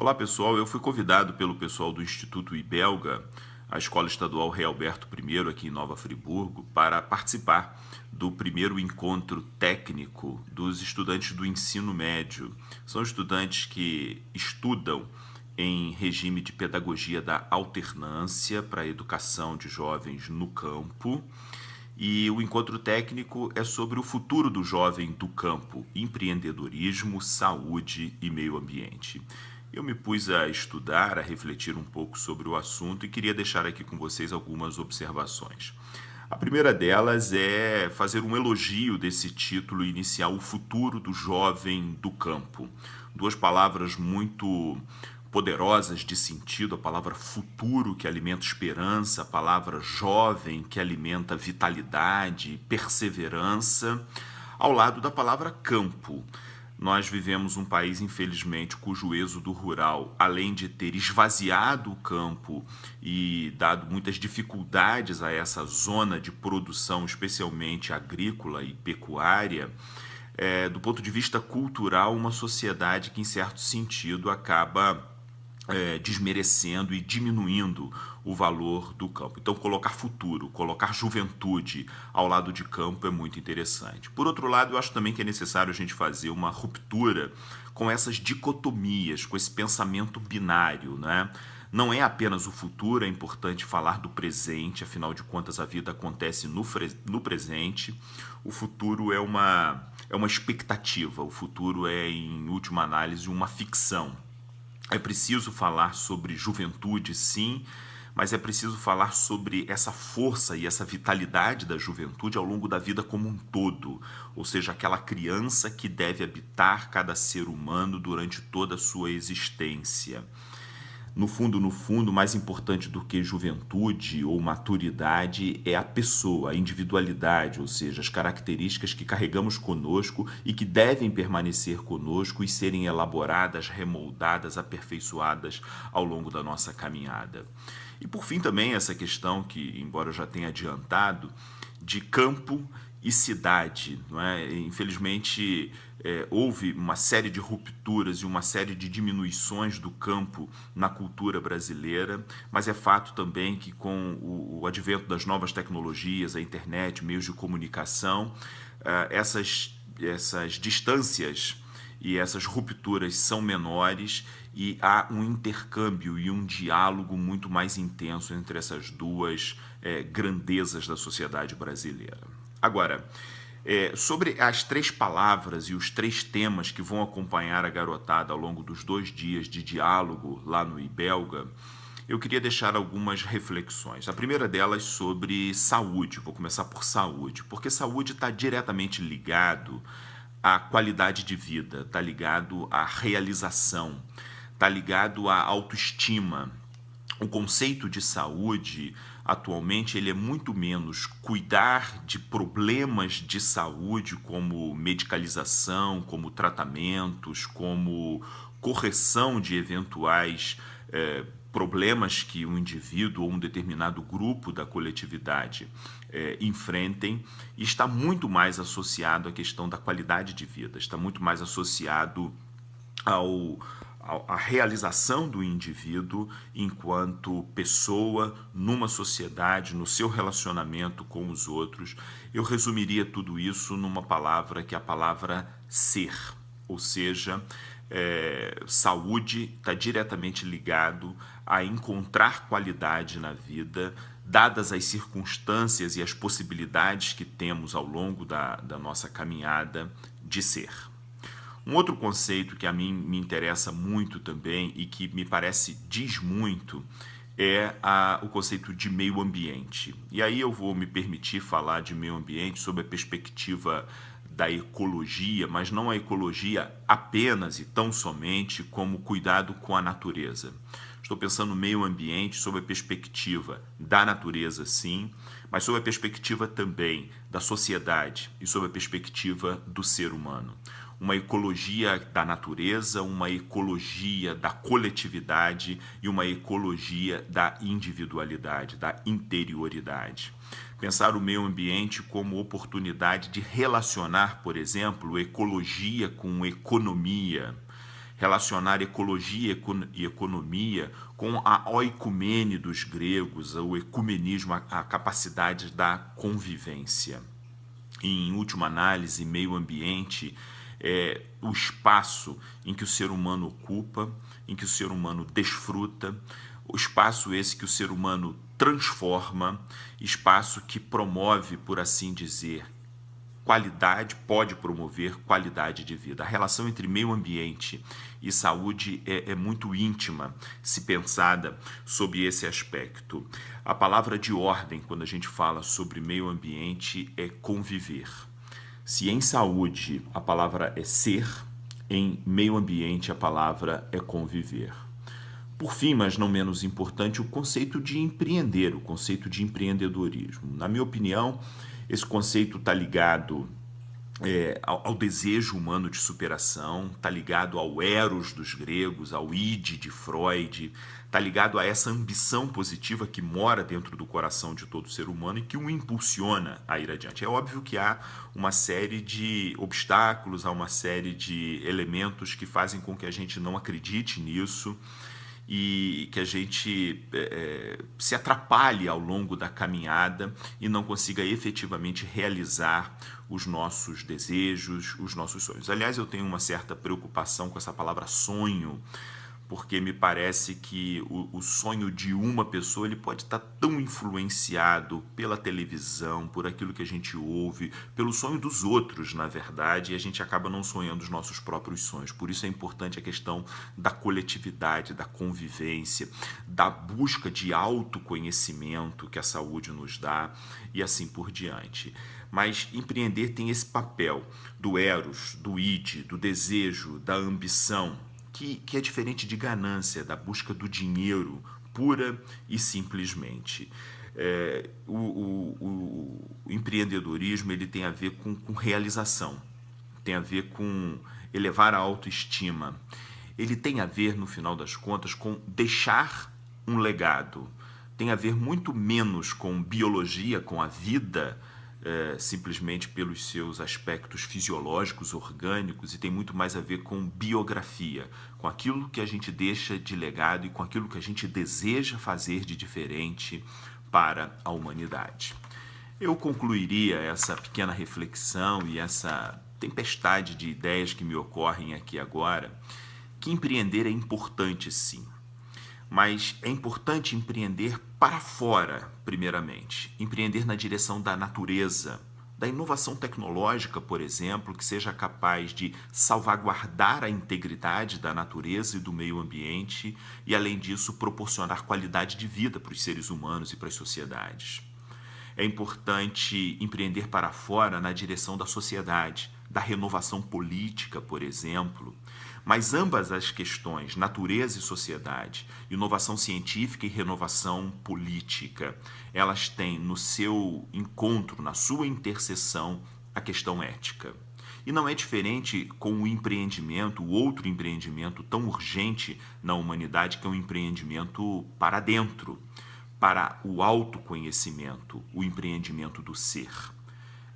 Olá pessoal, eu fui convidado pelo pessoal do Instituto Ibelga, a Escola Estadual Rei Alberto I, aqui em Nova Friburgo, para participar do primeiro encontro técnico dos estudantes do ensino médio. São estudantes que estudam em regime de pedagogia da alternância para a educação de jovens no campo. E o encontro técnico é sobre o futuro do jovem do campo, empreendedorismo, saúde e meio ambiente. Eu me pus a estudar, a refletir um pouco sobre o assunto e queria deixar aqui com vocês algumas observações. A primeira delas é fazer um elogio desse título inicial, O Futuro do Jovem do Campo. Duas palavras muito poderosas de sentido, a palavra futuro, que alimenta esperança, a palavra jovem, que alimenta vitalidade, perseverança, ao lado da palavra campo. Nós vivemos um país, infelizmente, cujo êxodo rural, além de ter esvaziado o campo e dado muitas dificuldades a essa zona de produção, especialmente agrícola e pecuária, do ponto de vista cultural, uma sociedade que, em certo sentido, acaba desmerecendo e diminuindo o valor do campo. Então, colocar futuro, colocar juventude ao lado de campo é muito interessante. Por outro lado, eu acho também que é necessário a gente fazer uma ruptura com essas dicotomias, com esse pensamento binário, né? Não é apenas o futuro, é importante falar do presente, afinal de contas a vida acontece no presente. O futuro é uma expectativa, o futuro é, em última análise, uma ficção. É preciso falar sobre juventude, sim, mas é preciso falar sobre essa força e essa vitalidade da juventude ao longo da vida como um todo, ou seja, aquela criança que deve habitar cada ser humano durante toda a sua existência. No fundo, mais importante do que juventude ou maturidade é a pessoa, a individualidade, ou seja, as características que carregamos conosco e que devem permanecer conosco e serem elaboradas, remoldadas, aperfeiçoadas ao longo da nossa caminhada. E por fim também essa questão que, embora eu já tenha adiantado, de campo e cidade. Não é? Infelizmente, houve uma série de rupturas e uma série de diminuições do campo na cultura brasileira, mas é fato também que com o advento das novas tecnologias, a internet, meios de comunicação, essas distâncias e essas rupturas são menores e há um intercâmbio e um diálogo muito mais intenso entre essas duas grandezas da sociedade brasileira. Agora, sobre as três palavras e os três temas que vão acompanhar a garotada ao longo dos 2 dias de diálogo lá no Ibelga, eu queria deixar algumas reflexões. A primeira delas sobre saúde. Vou começar por saúde, porque saúde está diretamente ligado à qualidade de vida, está ligado à realização, está ligado à autoestima. O conceito de saúde, atualmente, ele é muito menos cuidar de problemas de saúde, como medicalização, como tratamentos, como correção de eventuais problemas que um indivíduo ou um determinado grupo da coletividade enfrentem, e está muito mais associado à questão da qualidade de vida, está muito mais associado a realização do indivíduo enquanto pessoa numa sociedade, no seu relacionamento com os outros. Eu resumiria tudo isso numa palavra que é a palavra ser, ou seja, saúde está diretamente ligado a encontrar qualidade na vida, dadas as circunstâncias e as possibilidades que temos ao longo da nossa caminhada de ser. Um outro conceito que a mim me interessa muito também e que me parece diz muito é o conceito de meio ambiente. E aí eu vou me permitir falar de meio ambiente sob a perspectiva da ecologia, mas não a ecologia apenas e tão somente como cuidado com a natureza. Estou pensando no meio ambiente sob a perspectiva da natureza, sim, mas sob a perspectiva também da sociedade e sob a perspectiva do ser humano. Uma ecologia da natureza, uma ecologia da coletividade e uma ecologia da individualidade, da interioridade. Pensar o meio ambiente como oportunidade de relacionar, por exemplo, ecologia com economia, relacionar ecologia e economia com a oikumene dos gregos, o ecumenismo, a capacidade da convivência. Em última análise, meio ambiente é o espaço em que o ser humano ocupa, em que o ser humano desfruta, o espaço esse que o ser humano transforma, espaço que promove, por assim dizer, qualidade, pode promover qualidade de vida. A relação entre meio ambiente e saúde é muito íntima, se pensada sob esse aspecto. A palavra de ordem, quando a gente fala sobre meio ambiente, é conviver. Se em saúde a palavra é ser, em meio ambiente a palavra é conviver. Por fim, mas não menos importante, o conceito de empreender, o conceito de empreendedorismo. Na minha opinião, esse conceito está ligado ao desejo humano de superação, está ligado ao eros dos gregos, ao id de Freud, está ligado a essa ambição positiva que mora dentro do coração de todo ser humano e que o impulsiona a ir adiante. É óbvio que há uma série de obstáculos, há uma série de elementos que fazem com que a gente não acredite nisso e que a gente se atrapalhe ao longo da caminhada e não consiga efetivamente realizar os nossos desejos, os nossos sonhos. Aliás, eu tenho uma certa preocupação com essa palavra sonho, porque me parece que o sonho de uma pessoa ele pode estar tão influenciado pela televisão, por aquilo que a gente ouve, pelo sonho dos outros, na verdade, e a gente acaba não sonhando os nossos próprios sonhos. Por isso é importante a questão da coletividade, da convivência, da busca de autoconhecimento que a saúde nos dá e assim por diante. Mas empreender tem esse papel do eros, do id, do desejo, da ambição, que é diferente de ganância, da busca do dinheiro pura e simplesmente. O empreendedorismo ele tem a ver com realização, tem a ver com elevar a autoestima, ele tem a ver, no final das contas, com deixar um legado, tem a ver muito menos com biologia, com a vida, simplesmente pelos seus aspectos fisiológicos, orgânicos, e tem muito mais a ver com biografia, com aquilo que a gente deixa de legado e com aquilo que a gente deseja fazer de diferente para a humanidade. Eu concluiria essa pequena reflexão e essa tempestade de ideias que me ocorrem aqui agora, que empreender é importante sim. Mas é importante empreender para fora, primeiramente. Empreender na direção da natureza, da inovação tecnológica, por exemplo, que seja capaz de salvaguardar a integridade da natureza e do meio ambiente e, além disso, proporcionar qualidade de vida para os seres humanos e para as sociedades. É importante empreender para fora na direção da sociedade, da renovação política, por exemplo. Mas ambas as questões, natureza e sociedade, inovação científica e renovação política, elas têm no seu encontro, na sua interseção, a questão ética. E não é diferente com o empreendimento, o outro empreendimento tão urgente na humanidade, que é o empreendimento para dentro, para o autoconhecimento, o empreendimento do ser.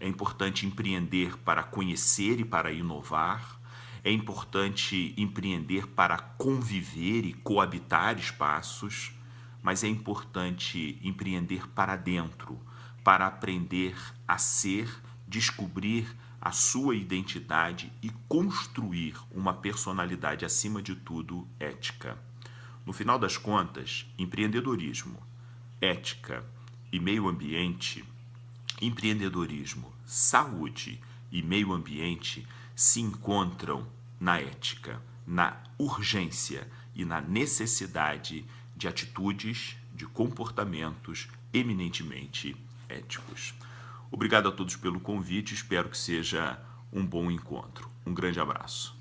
É importante empreender para conhecer e para inovar. É importante empreender para conviver e coabitar espaços, mas é importante empreender para dentro, para aprender a ser, descobrir a sua identidade e construir uma personalidade, acima de tudo, ética. No final das contas, empreendedorismo, ética e meio ambiente, empreendedorismo, saúde e meio ambiente se encontram na ética, na urgência e na necessidade de atitudes, de comportamentos eminentemente éticos. Obrigado a todos pelo convite, espero que seja um bom encontro. Um grande abraço.